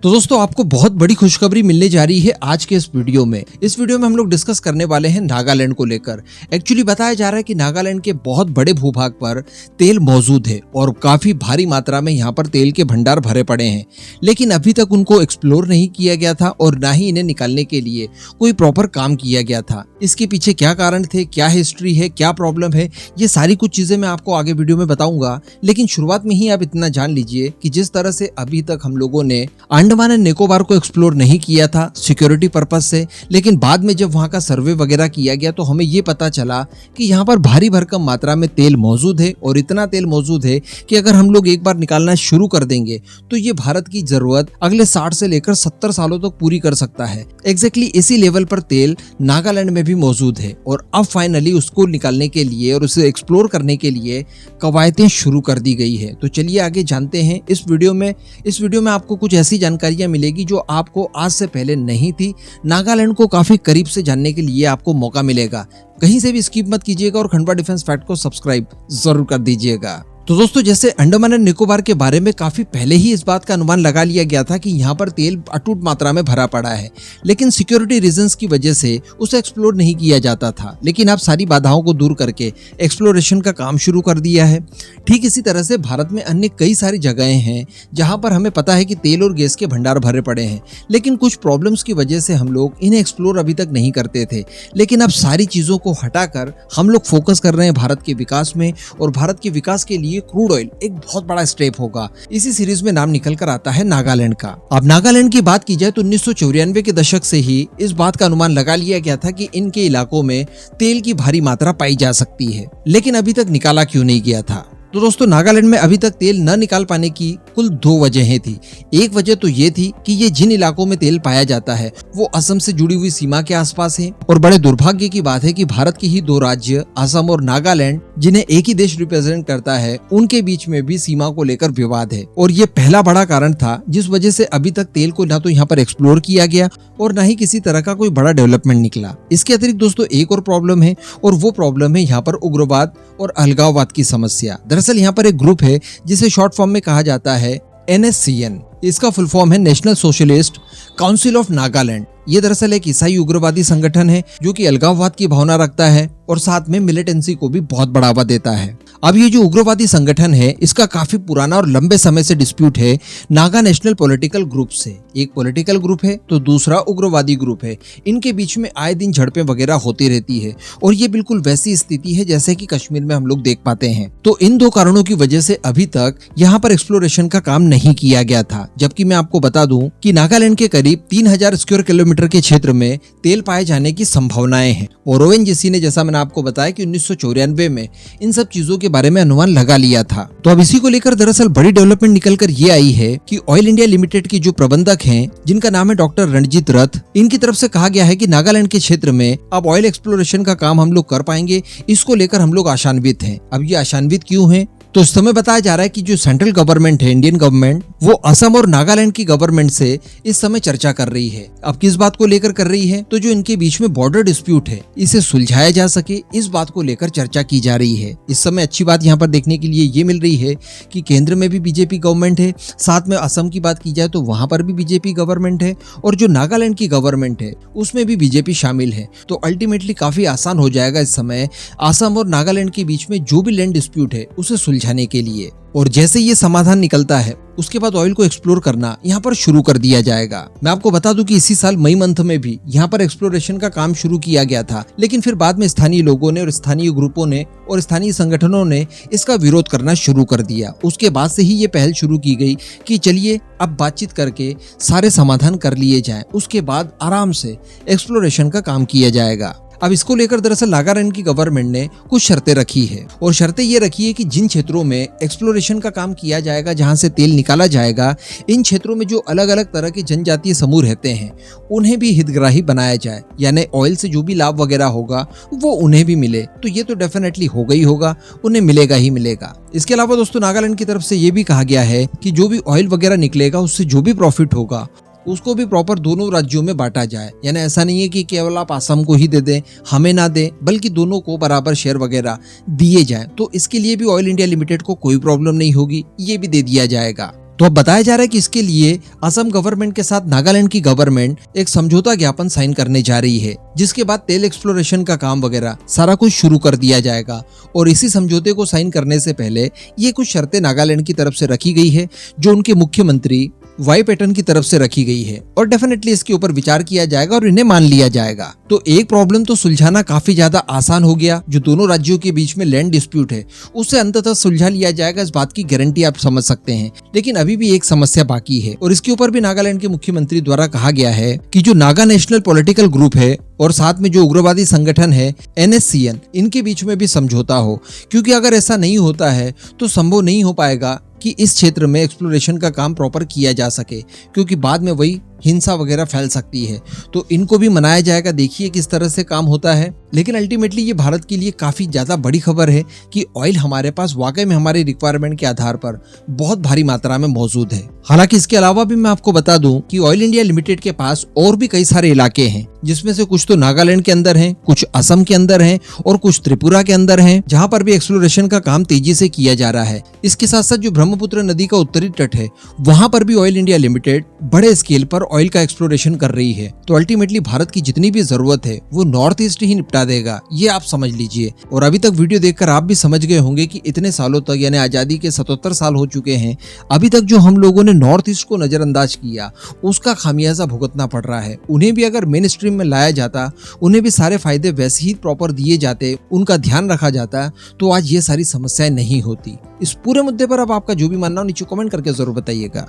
तो दोस्तों आपको बहुत बड़ी खुशखबरी मिलने जा रही है आज के इस वीडियो में। इस वीडियो में हम लोग डिस्कस करने वाले हैं नागालैंड को लेकर। एक्चुअली बताया जा रहा है कि नागालैंड के बहुत बड़े भूभाग पर तेल मौजूद है और काफी भारी मात्रा में यहाँ पर तेल के भंडार भरे पड़े हैं, लेकिन अभी तक उनको एक्सप्लोर नहीं किया गया था और ना ही इन्हें निकालने के लिए कोई प्रॉपर काम किया गया था। इसके पीछे क्या कारण थे, क्या हिस्ट्री है, क्या प्रॉब्लम है, ये सारी कुछ चीजें मैं आपको आगे वीडियो में बताऊंगा। लेकिन शुरुआत में ही आप इतना जान लीजिए कि जिस तरह से अभी तक हम लोगों ने अंडमान एंड निकोबार को एक्सप्लोर नहीं किया था सिक्योरिटी पर्पस से, लेकिन बाद में जब वहां का सर्वे वगैरह किया गया तो हमें ये पता चला कि यहाँ पर भारी भरकम मात्रा में तेल मौजूद है और इतना तेल मौजूद है कि अगर हम लोग एक बार निकालना शुरू कर देंगे तो ये भारत की जरूरत अगले 60 से लेकर 70 सालों तक पूरी कर सकता है। एग्जैक्टली इसी लेवल पर तेल नागालैंड में भी मौजूद है और अब फाइनली उसको निकालने के लिए और उसे एक्सप्लोर करने के लिए कवायदें शुरू कर दी गई है। तो चलिए आगे जानते हैं इस वीडियो में आपको कुछ ऐसी जानकारियां मिलेगी जो आपको आज से पहले नहीं थी। नागालैंड को काफी करीब से जानने के लिए आपको मौका मिलेगा। कहीं से भी स्किप मत कीजिएगा और खंडवा डिफेंस फैक्ट को सब्सक्राइब जरूर कर दीजिएगा। तो दोस्तों जैसे अंडमान एंड निकोबार के बारे में काफी पहले ही इस बात का अनुमान लगा लिया गया था कि यहाँ पर तेल अटूट मात्रा में भरा पड़ा है, लेकिन सिक्योरिटी रीजंस की वजह से उसे एक्सप्लोर नहीं किया जाता था। लेकिन अब सारी बाधाओं को दूर करके एक्सप्लोरेशन का काम शुरू कर दिया है। ठीक इसी तरह से भारत में अन्य कई सारी जगहें हैं जहाँ पर हमें पता है कि तेल और गैस के भंडार भरे पड़े हैं, लेकिन कुछ प्रॉब्लम्स की वजह से हम लोग इन्हें एक्सप्लोर अभी तक नहीं करते थे। लेकिन अब सारी चीजों को हटाकर हम लोग फोकस कर रहे हैं भारत के विकास में, और भारत के विकास के लिए क्रूड ऑयल एक बहुत बड़ा स्टेप होगा। इसी सीरीज में नाम निकल कर आता है नागालैंड का। अब नागालैंड की बात की जाए तो 1994 के दशक से ही इस बात का अनुमान लगा लिया गया था कि इनके इलाकों में तेल की भारी मात्रा पाई जा सकती है, लेकिन अभी तक निकाला क्यों नहीं गया था। तो दोस्तों नागालैंड में अभी तक तेल न निकाल पाने की कुल 2 वजहें थी। एक वजह तो ये थी कि ये जिन इलाकों में तेल पाया जाता है वो असम से जुड़ी हुई सीमा के आसपास है, और बड़े दुर्भाग्य की बात है कि भारत के ही 2 राज्य असम और नागालैंड, जिन्हें एक ही देश रिप्रेजेंट करता है, उनके बीच में भी सीमा को लेकर विवाद है। और ये पहला बड़ा कारण था जिस वजह से अभी तक तेल को ना तो यहाँ पर एक्सप्लोर किया गया और ना ही किसी तरह का कोई बड़ा डेवलपमेंट निकला। इसके अतिरिक्त दोस्तों एक और प्रॉब्लम है, और वो प्रॉब्लम है यहाँ पर उग्रवाद और अलगाववाद की समस्या। दरअसल यहाँ पर एक ग्रुप है जिसे शॉर्ट फॉर्म में कहा जाता है NSCN। इसका फुल फॉर्म है national socialist council of Nagaland. ये दरअसल एक ईसाई उग्रवादी संगठन है जो कि अलगाववाद की भावना रखता है और साथ में मिलिटेंसी को भी बहुत बढ़ावा देता है। अब ये जो उग्रवादी संगठन है इसका काफी पुराना और लंबे समय से डिस्प्यूट है नागा नेशनल पॉलिटिकल ग्रुप से। एक पॉलिटिकल ग्रुप है तो दूसरा उग्रवादी ग्रुप है। इनके बीच में आए दिन झड़पें वगैरह होती रहती है, और ये बिल्कुल वैसी स्थिति है जैसे कि कश्मीर में हम लोग देख पाते हैं। तो इन 2 कारणों की वजह से अभी तक यहाँ पर एक्सप्लोरेशन का काम नहीं किया गया था। जबकि मैं आपको बता दूं कि नागालैंड के करीब 3000 स्क्वायर किलोमीटर के क्षेत्र में तेल पाए जाने की संभावनाएं हैं, और ONGC ने, जैसा मैंने आपको बताया, कि 1994 में इन सब चीजों के बारे में अनुमान लगा लिया था। तो अब इसी को लेकर दरअसल बड़ी डेवलपमेंट निकल कर ये आई है कि ऑयल इंडिया लिमिटेड की जो प्रबंधक हैं, जिनका नाम है डॉक्टर रणजीत रथ, इनकी तरफ से कहा गया है कि नागालैंड के क्षेत्र में अब ऑयल एक्सप्लोरेशन का काम हम लोग कर पाएंगे। इसको लेकर हम लोग आशान्वित हैं। अब ये आशान्वित क्यों हैं? तो इस समय बताया जा रहा है कि जो सेंट्रल गवर्नमेंट है, इंडियन गवर्नमेंट, वो असम और नागालैंड की गवर्नमेंट से इस समय चर्चा कर रही है। अब किस बात को लेकर कर रही है? तो जो इनके बीच में बॉर्डर डिस्प्यूट है, इसे सुलझाया जा सके, इस बात को लेकर चर्चा की जा रही है। इस समय अच्छी बात यहाँ पर देखने के लिए ये मिल रही है कि केंद्र में भी बीजेपी गवर्नमेंट है, साथ में असम की बात की जाए तो वहां पर भी बीजेपी गवर्नमेंट है, और जो नागालैंड की गवर्नमेंट है उसमें भी बीजेपी शामिल है। तो अल्टीमेटली काफी आसान हो जाएगा इस समय असम और नागालैंड के बीच में जो भी लैंड डिस्प्यूट है उसे सुलझाने के लिए। और जैसे ये समाधान निकलता है उसके बाद ऑयल को एक्सप्लोर करना यहाँ पर शुरू कर दिया जाएगा। मैं आपको बता दूं कि इसी साल मई मंथ में भी यहाँ पर एक्सप्लोरेशन का काम शुरू किया गया था, लेकिन फिर बाद में स्थानीय लोगों ने और स्थानीय ग्रुपों ने और स्थानीय संगठनों ने इसका विरोध करना शुरू कर दिया। उसके बाद से ही ये पहल शुरू की गई कि चलिए अब बातचीत करके सारे समाधान कर लिए जाएं, उसके बाद आराम से एक्सप्लोरेशन का काम किया जाएगा। अब इसको लेकर दरअसल नागालैंड की गवर्नमेंट ने कुछ शर्तें रखी है, और शर्तें ये रखी है कि जिन क्षेत्रों में एक्सप्लोरेशन का काम किया जाएगा, जहां से तेल निकाला जाएगा, इन क्षेत्रों में जो अलग अलग तरह के जनजातीय समूह रहते हैं उन्हें भी हितग्राही बनाया जाए, यानी ऑयल से जो भी लाभ वगैरह होगा वो उन्हें भी मिले। तो ये तो डेफिनेटली होगा ही होगा, उन्हें मिलेगा ही मिलेगा। इसके अलावा दोस्तों नागालैंड की तरफ से ये भी कहा गया है कि जो भी ऑयल वगैरह निकलेगा उससे जो भी प्रॉफिट होगा उसको भी प्रॉपर दोनों राज्यों में बांटा जाए। यानी ऐसा नहीं है कि केवल आप असम को ही दे दें, हमें ना दें, बल्कि दोनों को बराबर शेयर वगैरह दिए जाएं। तो इसके लिए भी ऑयल इंडिया लिमिटेड को कोई प्रॉब्लम नहीं होगी, ये भी दे दिया जाएगा। तो अब बताया जा रहा है कि इसके लिए असम गवर्नमेंट के साथ नागालैंड की गवर्नमेंट एक समझौता ज्ञापन साइन करने जा रही है, जिसके बाद तेल एक्सप्लोरेशन का काम वगैरह सारा कुछ शुरू कर दिया जाएगा। और इसी समझौते को साइन करने से पहले ये कुछ शर्तें नागालैंड की तरफ से रखी गई है, जो उनके मुख्यमंत्री वाई पैटर्न की तरफ से रखी गई है, और डेफिनेटली इसके ऊपर विचार किया जाएगा और इन्हें मान लिया जाएगा। तो एक प्रॉब्लम तो सुलझाना काफी ज्यादा आसान हो गया, जो दोनों राज्यों के बीच में लैंड डिस्प्यूट है उसे अंततः सुलझा लिया जाएगा, इस बात की गारंटी आप समझ सकते हैं। लेकिन अभी भी एक समस्या बाकी है, और इसके ऊपर भी नागालैंड के मुख्यमंत्री द्वारा कहा गया है कि जो नागा नेशनल पॉलिटिकल ग्रुप है और साथ में जो उग्रवादी संगठन है NSCN, इनके बीच में भी समझौता हो, क्योंकि अगर ऐसा नहीं होता है तो संभव नहीं हो पाएगा कि इस क्षेत्र में एक्सप्लोरेशन का काम प्रॉपर किया जा सके, क्योंकि बाद में वही हिंसा वगैरह फैल सकती है। तो इनको भी मनाया जाएगा, देखिए किस तरह से काम होता है। लेकिन अल्टीमेटली ये भारत के लिए काफी ज्यादा बड़ी खबर है कि ऑयल हमारे पास वाकई में हमारे रिक्वायरमेंट के आधार पर बहुत भारी मात्रा में मौजूद है। हालांकि इसके अलावा भी मैं आपको बता दूं कि ऑयल इंडिया लिमिटेड के पास और भी कई सारे इलाके हैं, जिसमें से कुछ तो नागालैंड के अंदर हैं, कुछ असम के अंदर हैं और कुछ त्रिपुरा के अंदर हैं, जहां पर भी एक्सप्लोरेशन का काम तेजी से किया जा रहा है। इसके साथ साथ जो ब्रह्मपुत्र नदी का उत्तरी तट है, वहां पर भी ऑयल इंडिया लिमिटेड बड़े स्केल पर ऑयल का एक्सप्लोरेशन कर रही है। तो अल्टीमेटली भारत की जितनी भी जरूरत है वो नॉर्थ ईस्ट ही निपटा देगा, ये आप समझ लीजिए। और अभी तक वीडियो देखकर आप भी समझ गए होंगे कि इतने सालों तक, यानी आजादी के 77 साल हो चुके हैं, अभी तक जो हम लोगों ने नॉर्थ ईस्ट को नजरअंदाज किया उसका खामियाजा भुगतना पड़ रहा है। उन्हें भी अगर मेन स्ट्रीम में लाया जाता, उन्हें भी सारे फायदे वैसे ही प्रॉपर दिए जाते, उनका ध्यान रखा जाता, तो आज ये सारी समस्याएं नहीं होती। इस पूरे मुद्दे पर अब आपका जो भी मानना हो नीचे कमेंट करके जरूर बताइएगा।